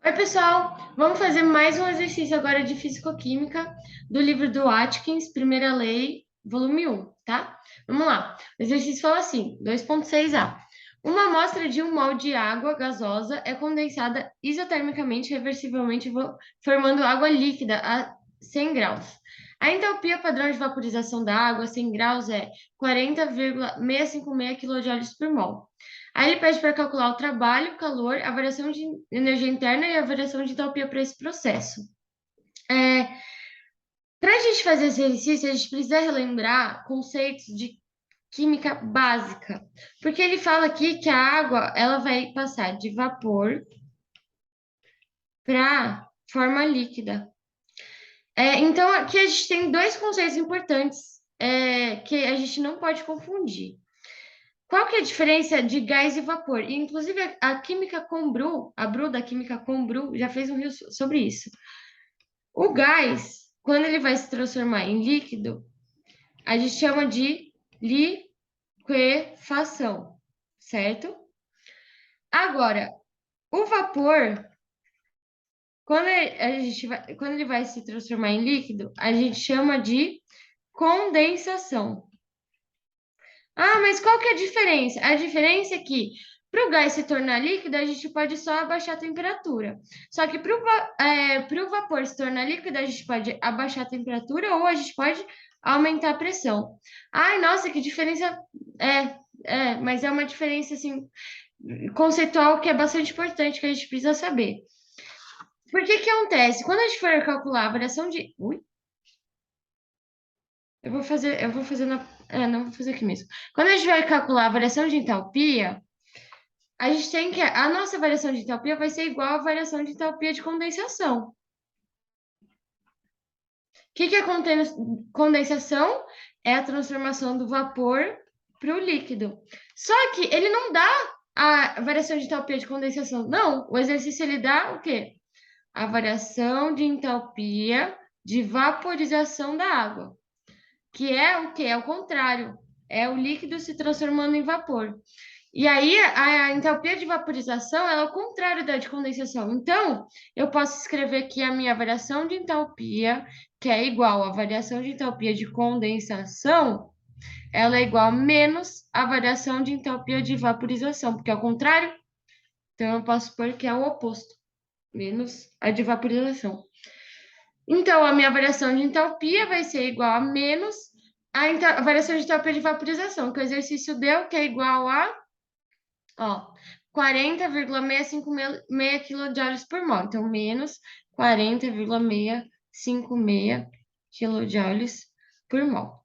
Oi, pessoal! Vamos fazer mais um exercício agora de Físico-Química do livro do Atkins, Primeira Lei, volume 1, tá? Vamos lá. O exercício fala assim, 2.6a. Uma amostra de 1 mol de água gasosa é condensada isotermicamente reversivelmente, formando água líquida a 100 graus. A entalpia padrão de vaporização da água a 100 graus é 40,656 kJ por mol. Aí ele pede para calcular o trabalho, o calor, a variação de energia interna e a variação de entalpia para esse processo. Para a gente fazer esse exercício, a gente precisa relembrar conceitos de química básica, porque ele fala aqui que a água ela vai passar de vapor para forma líquida. Então, aqui a gente tem dois conceitos importantes que a gente não pode confundir. Qual que é a diferença de gás e vapor? E, inclusive, a química Combru, a Bru da química Combru, já fez um reel sobre isso. O gás, quando ele vai se transformar em líquido, a gente chama de liquefação, certo? Agora, o vapor, quando ele vai se transformar em líquido, a gente chama de condensação. Ah, mas qual que é a diferença? A diferença é que para o gás se tornar líquido, a gente pode só abaixar a temperatura. Só que para o vapor se tornar líquido, a gente pode abaixar a temperatura ou a gente pode aumentar a pressão. Ai, nossa, que diferença! Mas é uma diferença assim conceitual que é bastante importante que a gente precisa saber. Por que que acontece? Quando a gente for calcular a variação de... Ui, eu vou fazer não, vou fazer aqui mesmo. Quando a gente vai calcular a variação de entalpia, a gente tem que. A nossa variação de entalpia vai ser igual à variação de entalpia de condensação. O que que é condensação? É a transformação do vapor para o líquido. Só que ele não dá a variação de entalpia de condensação. Não, o exercício ele dá o quê? A variação de entalpia de vaporização da água. Que é o quê? É o contrário. É o líquido se transformando em vapor. E aí, a entalpia de vaporização ela é o contrário da de condensação. Então, eu posso escrever aqui a minha variação de entalpia, que é igual à variação de entalpia de condensação, ela é igual a menos a variação de entalpia de vaporização, porque é o contrário. Então, eu posso pôr que é o oposto, menos a de vaporização. Então, a minha variação de entalpia vai ser igual a menos a variação de entalpia de vaporização, que o exercício deu, que é igual a Ó, 40,656 quilojoules por mol. Então, menos 40,656 quilojoules por mol.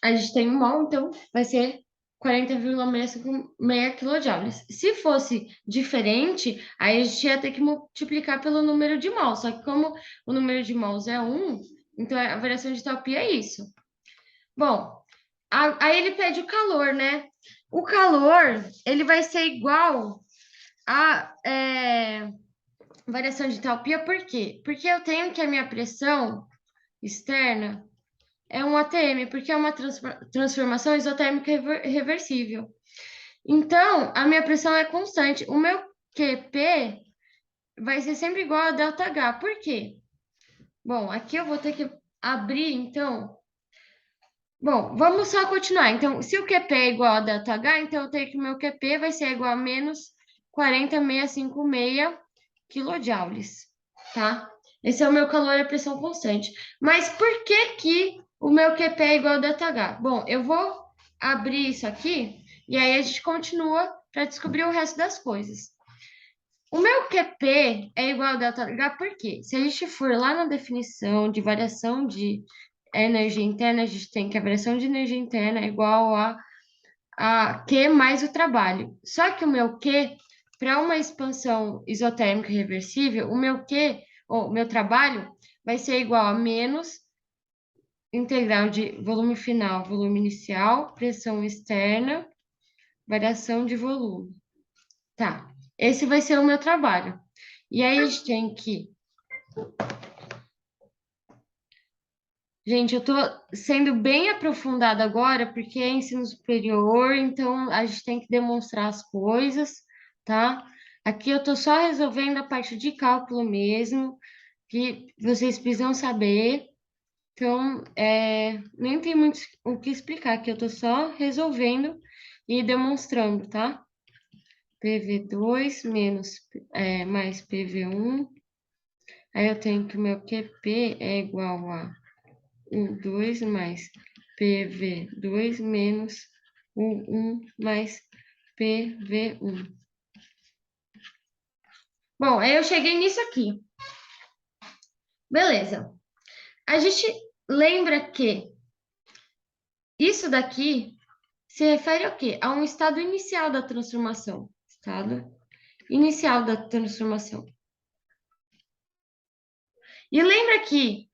A gente tem um mol, então vai ser 40,656 quilojoules. Se fosse diferente, aí a gente ia ter que multiplicar pelo número de mols. Só que como o número de mols é 1, então a variação de entalpia é isso. Bom, aí ele pede o calor, né? O calor, ele vai ser igual a variação de entalpia, por quê? Porque eu tenho que a minha pressão externa é um ATM, porque é uma transformação isotérmica reversível. Então, a minha pressão é constante. O meu QP vai ser sempre igual a ΔH. Por quê? Bom, aqui eu vou ter que abrir, então. Bom, vamos só continuar. Então, se o QP é igual a ΔH, então eu tenho que o meu QP vai ser igual a menos 40,656 quilojoules, tá? Esse é o meu calor e a pressão constante. Mas por que que o meu QP é igual a ΔH? Bom, eu vou abrir isso aqui e aí a gente continua para descobrir o resto das coisas. O meu QP é igual a ΔH por quê? Se a gente for lá na definição de variação de energia interna, a gente tem que a variação de energia interna é igual a Q mais o trabalho. Só que o meu Q, para uma expansão isotérmica reversível, o meu Q, ou o meu trabalho, vai ser igual a menos integral de volume final, volume inicial, pressão externa, variação de volume. Tá, esse vai ser o meu trabalho. E aí a gente tem que... Gente, eu tô sendo bem aprofundada agora, porque é ensino superior, então a gente tem que demonstrar as coisas, tá? Aqui eu estou só resolvendo a parte de cálculo mesmo, que vocês precisam saber. Então, nem tem muito o que explicar aqui, eu estou só resolvendo e demonstrando, tá? PV2 mais PV1. Aí eu tenho que o meu QP é igual a U2 mais PV2 menos U1 mais PV1. Bom, aí eu cheguei nisso aqui. Beleza. A gente lembra que isso daqui se refere ao quê? A um estado inicial da transformação. Estado inicial da transformação. E lembra que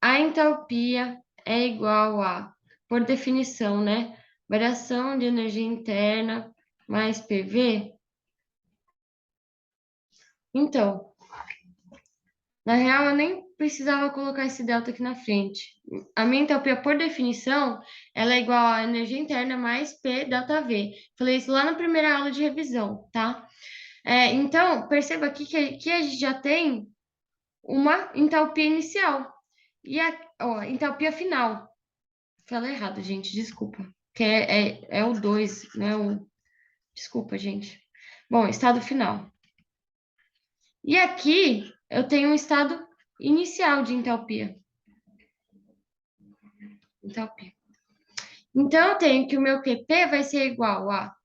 a entalpia é igual a, por definição, né? Variação de energia interna mais PV. Então, na real, eu nem precisava colocar esse delta aqui na frente. A minha entalpia, por definição, ela é igual a energia interna mais P delta V. Falei isso lá na primeira aula de revisão, tá? Então, perceba aqui que a gente já tem uma entalpia inicial. E a entalpia final. Falei errado, gente, desculpa. Que é o 2, né? Desculpa, gente. Bom, estado final. E aqui eu tenho um estado inicial de entalpia. Então, eu tenho que o meu QP vai ser igual a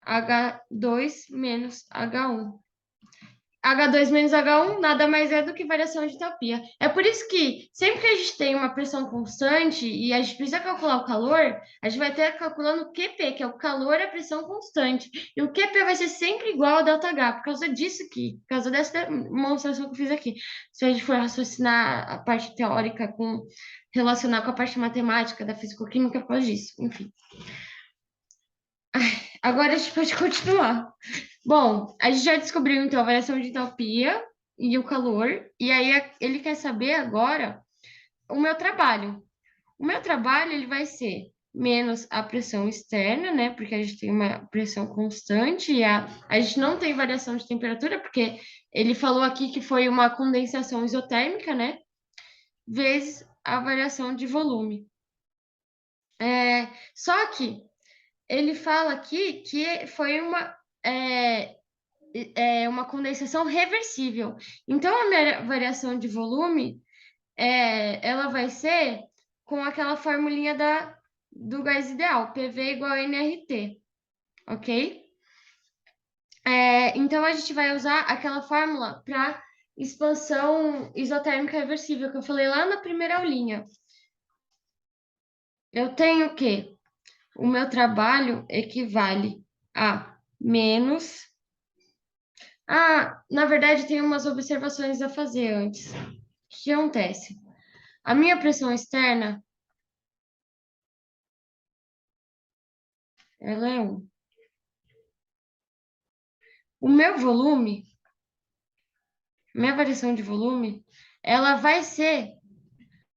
H2 menos H1. H2 menos H1 nada mais é do que variação de entalpia. É por isso que sempre que a gente tem uma pressão constante e a gente precisa calcular o calor, a gente vai ter calculando o QP, que é o calor à pressão constante. E o QP vai ser sempre igual a ΔH, por causa disso aqui, por causa dessa demonstração que eu fiz aqui. Se a gente for raciocinar a parte teórica relacionar com a parte matemática da fisicoquímica, por causa disso. Enfim. Agora a gente pode continuar. Bom, a gente já descobriu então a variação de entalpia e o calor, e aí ele quer saber agora o meu trabalho. O meu trabalho ele vai ser menos a pressão externa, né? Porque a gente tem uma pressão constante e a gente não tem variação de temperatura, porque ele falou aqui que foi uma condensação isotérmica, né? Vezes a variação de volume. Só que ele fala aqui que foi uma condensação reversível. Então, a minha variação de volume, ela vai ser com aquela formulinha do gás ideal, PV igual a nRT, ok? Então, a gente vai usar aquela fórmula para expansão isotérmica reversível, que eu falei lá na primeira aulinha. Eu tenho que o meu trabalho equivale a menos... na verdade, tem umas observações a fazer antes. O que acontece? A minha pressão externa, ela é 1. O meu volume, minha variação de volume, ela vai ser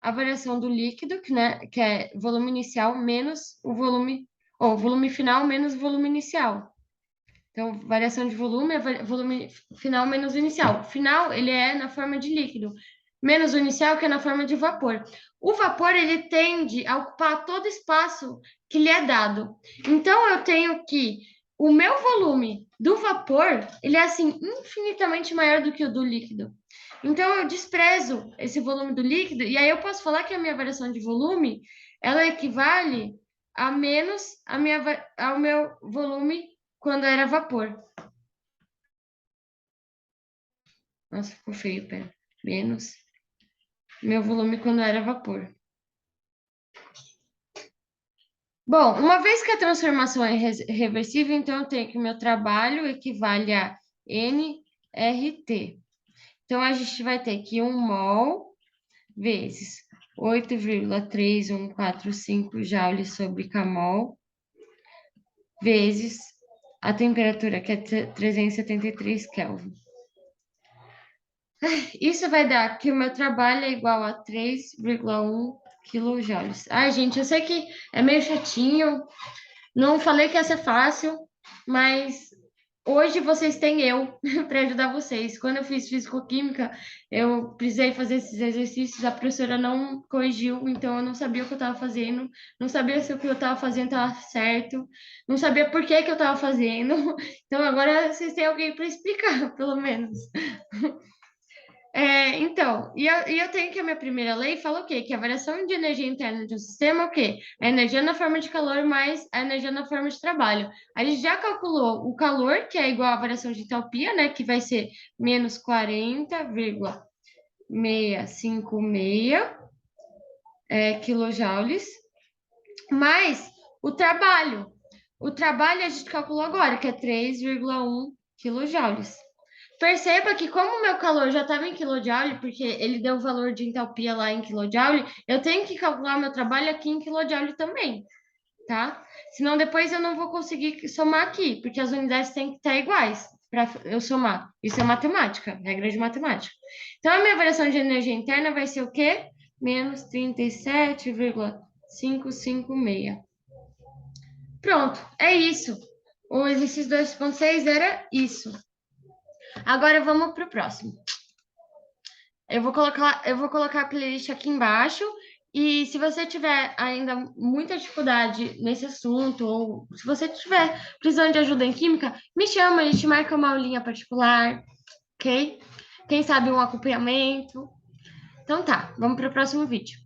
a variação do líquido, que é volume inicial menos o volume, ou volume final menos o volume inicial. Então, variação de volume é volume final menos o inicial. Final, ele é na forma de líquido, menos o inicial, que é na forma de vapor. O vapor, ele tende a ocupar todo espaço que lhe é dado. Então, eu tenho que o meu volume do vapor, ele é, assim, infinitamente maior do que o do líquido. Então, eu desprezo esse volume do líquido, e aí eu posso falar que a minha variação de volume, ela equivale a menos ao meu volume quando era vapor. Nossa, ficou feio, pera. Menos meu volume quando era vapor. Bom, uma vez que a transformação é reversível, então eu tenho que o meu trabalho equivale a nRT. Então, a gente vai ter que 1 mol vezes 8,3145 joules sobre kmol, vezes a temperatura, que é 373 Kelvin. Isso vai dar que o meu trabalho é igual a 3,1 quilojoules. Ai, gente, eu sei que é meio chatinho. Não falei que ia ser fácil, mas Hoje vocês têm eu para ajudar vocês. Quando eu fiz físico-química, eu precisei fazer esses exercícios, a professora não corrigiu, então eu não sabia o que eu estava fazendo, não sabia se o que eu estava fazendo estava certo, não sabia por que que eu estava fazendo. Então agora vocês têm alguém para explicar, pelo menos. Então, e eu tenho que a minha primeira lei fala o quê? Que a variação de energia interna de um sistema é o quê? A energia na forma de calor mais a energia na forma de trabalho. A gente já calculou o calor, que é igual à variação de entalpia, né? Que vai ser menos 40,656 quilojoules, mais o trabalho. O trabalho a gente calculou agora, que é 3,1 quilojoules. Perceba que como o meu calor já estava em quilojoule, porque ele deu o valor de entalpia lá em quilojoule, eu tenho que calcular o meu trabalho aqui em quilojoule também, tá? Senão depois eu não vou conseguir somar aqui, porque as unidades têm que estar iguais para eu somar. Isso é matemática, regra de matemática. Então a minha variação de energia interna vai ser o quê? Menos 37,556. Pronto, é isso. O exercício 2,6 era isso. Agora vamos para o próximo. Eu vou colocar a playlist aqui embaixo. E se você tiver ainda muita dificuldade nesse assunto, ou se você tiver precisando de ajuda em química, me chama, a gente marca uma aulinha particular, ok? Quem sabe um acompanhamento. Então tá, vamos para o próximo vídeo.